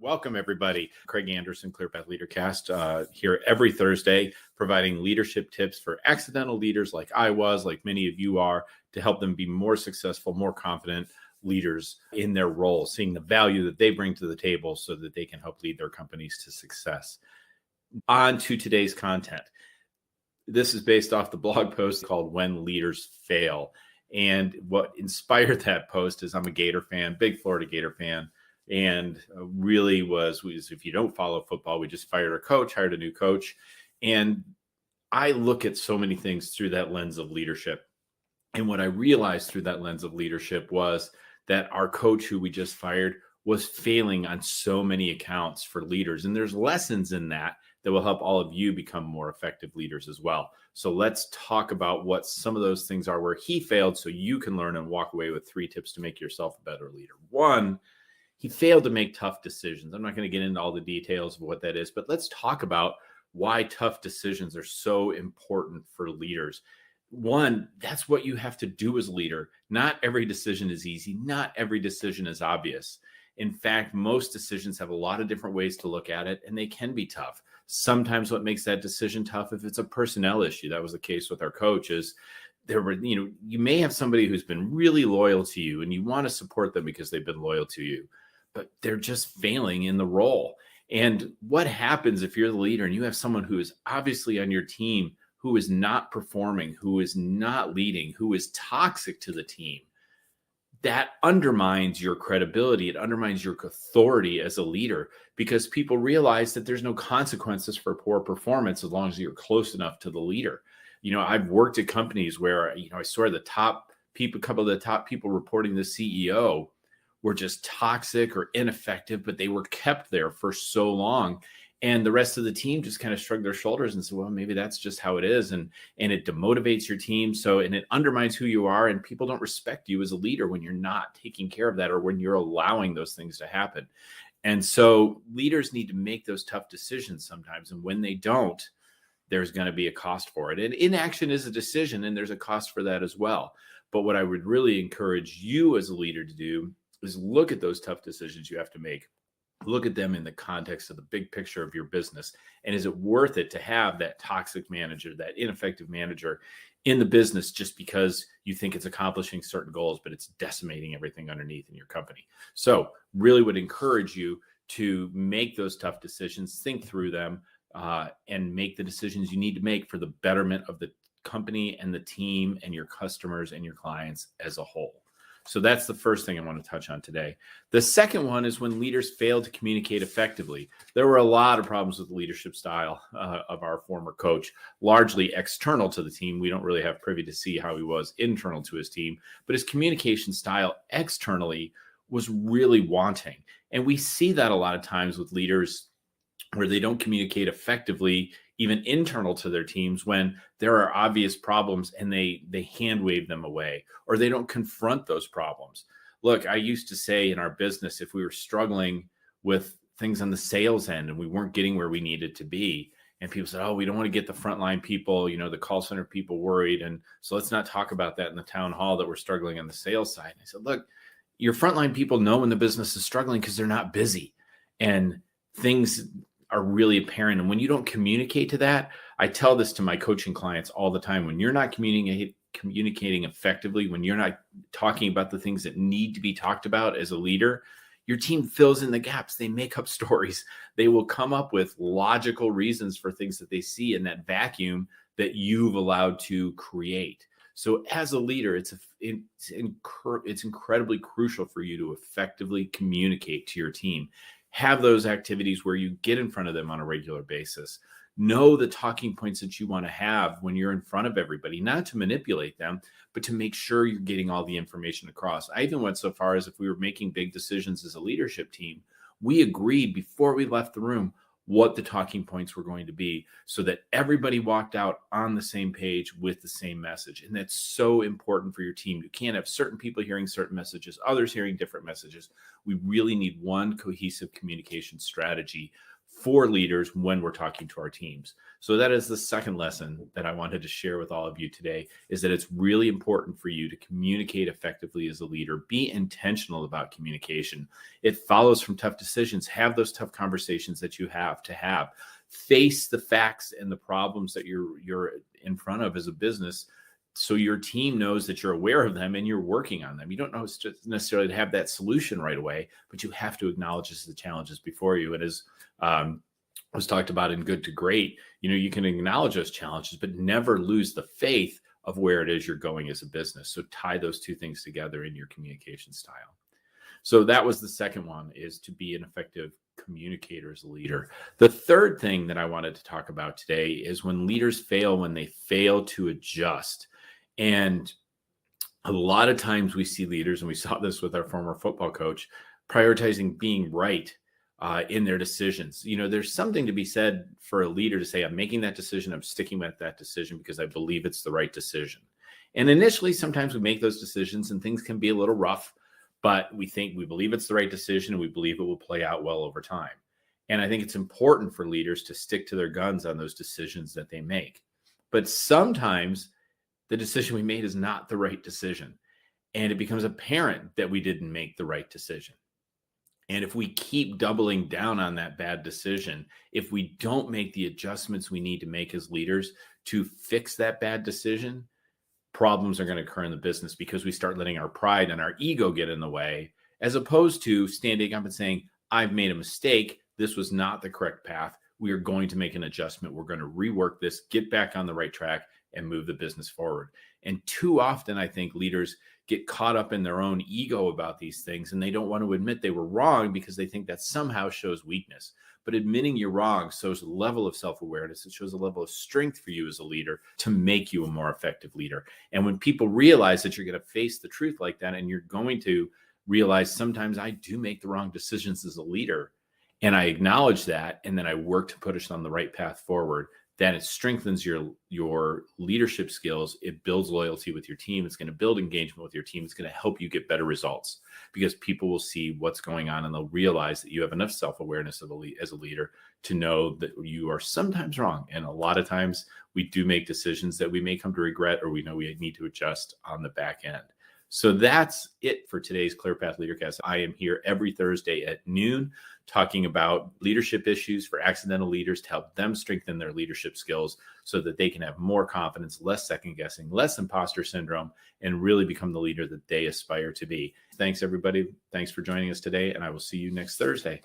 Welcome, everybody. Craig Anderson, ClearPath LeaderCast, here every Thursday, providing leadership tips for accidental leaders like I was, like many of you are, to help them be more successful, more confident leaders in their role, seeing the value that they bring to the table so that they can help lead their companies to success. On to today's content. This is based off the blog post called When Leaders Fail. And what inspired that post is I'm a Gator fan, big Florida Gator fan. And really was if you don't follow football, we just hired a new coach. And I look at so many things through that lens of leadership. And what I realized through that lens of leadership was that our coach who we just fired was failing on so many accounts for leaders. And there's lessons in that will help all of you become more effective leaders as well. So let's talk about what some of those things are where he failed so you can learn and walk away with 3 tips to make yourself a better leader. 1, he failed to make tough decisions. I'm not going to get into all the details of what that is, but let's talk about why tough decisions are so important for leaders. 1, that's what you have to do as a leader. Not every decision is easy. Not every decision is obvious. In fact, most decisions have a lot of different ways to look at it, and they can be tough. Sometimes what makes that decision tough, if it's a personnel issue, that was the case with our coach, is you may have somebody who's been really loyal to you and you want to support them because they've been loyal to you, but they're just failing in the role. And what happens if you're the leader and you have someone who is obviously on your team who is not performing, who is not leading, who is toxic to the team? That undermines your credibility. It undermines your authority as a leader because people realize that there's no consequences for poor performance as long as you're close enough to the leader. I've worked at companies where, I swear a couple of the top people reporting the CEO were just toxic or ineffective, but they were kept there for so long. And the rest of the team just kind of shrugged their shoulders and said, well, maybe that's just how it is. And it demotivates your team. And it undermines who you are. And people don't respect you as a leader when you're not taking care of that or when you're allowing those things to happen. And so leaders need to make those tough decisions sometimes. And when they don't, there's going to be a cost for it. And inaction is a decision, and there's a cost for that as well. But what I would really encourage you as a leader to do is look at those tough decisions you have to make. Look at them in the context of the big picture of your business. And is it worth it to have that toxic manager, that ineffective manager in the business just because you think it's accomplishing certain goals, but it's decimating everything underneath in your company? So really would encourage you to make those tough decisions, think through them, and make the decisions you need to make for the betterment of the company and the team and your customers and your clients as a whole. So that's the first thing I want to touch on today. The second one is when leaders fail to communicate effectively. There were a lot of problems with the leadership style of our former coach, largely external to the team. We don't really have privy to see how he was internal to his team, but his communication style externally was really wanting. And we see that a lot of times with leaders where they don't communicate effectively, even internal to their teams, when there are obvious problems and they hand wave them away, or they don't confront those problems. Look, I used to say in our business, if we were struggling with things on the sales end and we weren't getting where we needed to be, and people said, oh, we don't want to get the frontline people, the call center people worried. And so let's not talk about that in the town hall that we're struggling on the sales side. And I said, look, your frontline people know when the business is struggling because they're not busy and things are really apparent. And when you don't communicate to that, I tell this to my coaching clients all the time, when you're not communicating effectively, when you're not talking about the things that need to be talked about as a leader, your team fills in the gaps. They make up stories. They will come up with logical reasons for things that they see in that vacuum that you've allowed to create. So as a leader, it's incredibly crucial for you to effectively communicate to your team. Have those activities where you get in front of them on a regular basis. Know the talking points that you want to have when you're in front of everybody, not to manipulate them, but to make sure you're getting all the information across. I even went so far as if we were making big decisions as a leadership team, we agreed before we left the room what the talking points were going to be so that everybody walked out on the same page with the same message. And that's so important for your team. You can't have certain people hearing certain messages, others hearing different messages. We really need one cohesive communication strategy for leaders when we're talking to our teams. So that is the second lesson that I wanted to share with all of you today, is that it's really important for you to communicate effectively as a leader. Be intentional about communication. It follows from tough decisions. Have those tough conversations that you have to have. Face the facts and the problems that you're in front of as a business, so your team knows that you're aware of them and you're working on them. You don't know necessarily to have that solution right away, but you have to acknowledge the challenges before you. And as was talked about in Good to Great, you can acknowledge those challenges, but never lose the faith of where it is you're going as a business. So tie those two things together in your communication style. So that was the second one, is to be an effective communicator as a leader. The third thing that I wanted to talk about today is when leaders fail, when they fail to adjust. And a lot of times we see leaders, and we saw this with our former football coach, prioritizing being right in their decisions. There's something to be said for a leader to say, I'm making that decision, I'm sticking with that decision because I believe it's the right decision. And initially, sometimes we make those decisions and things can be a little rough, but we believe it's the right decision and we believe it will play out well over time. And I think it's important for leaders to stick to their guns on those decisions that they make. But sometimes the decision we made is not the right decision. And it becomes apparent that we didn't make the right decision. And if we keep doubling down on that bad decision, if we don't make the adjustments we need to make as leaders to fix that bad decision, problems are going to occur in the business because we start letting our pride and our ego get in the way, as opposed to standing up and saying, I've made a mistake. This was not the correct path. We are going to make an adjustment. We're going to rework this, get back on the right track, and move the business forward. And too often, I think leaders get caught up in their own ego about these things, and they don't want to admit they were wrong because they think that somehow shows weakness. But admitting you're wrong shows a level of self-awareness. It shows a level of strength for you as a leader to make you a more effective leader. And when people realize that you're going to face the truth like that, and you're going to realize sometimes I do make the wrong decisions as a leader, and I acknowledge that, and then I work to put us on the right path forward, then it strengthens your leadership skills. It builds loyalty with your team. It's going to build engagement with your team. It's going to help you get better results because people will see what's going on and they'll realize that you have enough self-awareness as a leader to know that you are sometimes wrong. And a lot of times we do make decisions that we may come to regret, or we know we need to adjust on the back end. So that's it for today's ClearPath LeaderCast. I am here every Thursday at noon talking about leadership issues for accidental leaders to help them strengthen their leadership skills so that they can have more confidence, less second guessing, less imposter syndrome, and really become the leader that they aspire to be. Thanks, everybody. Thanks for joining us today, and I will see you next Thursday.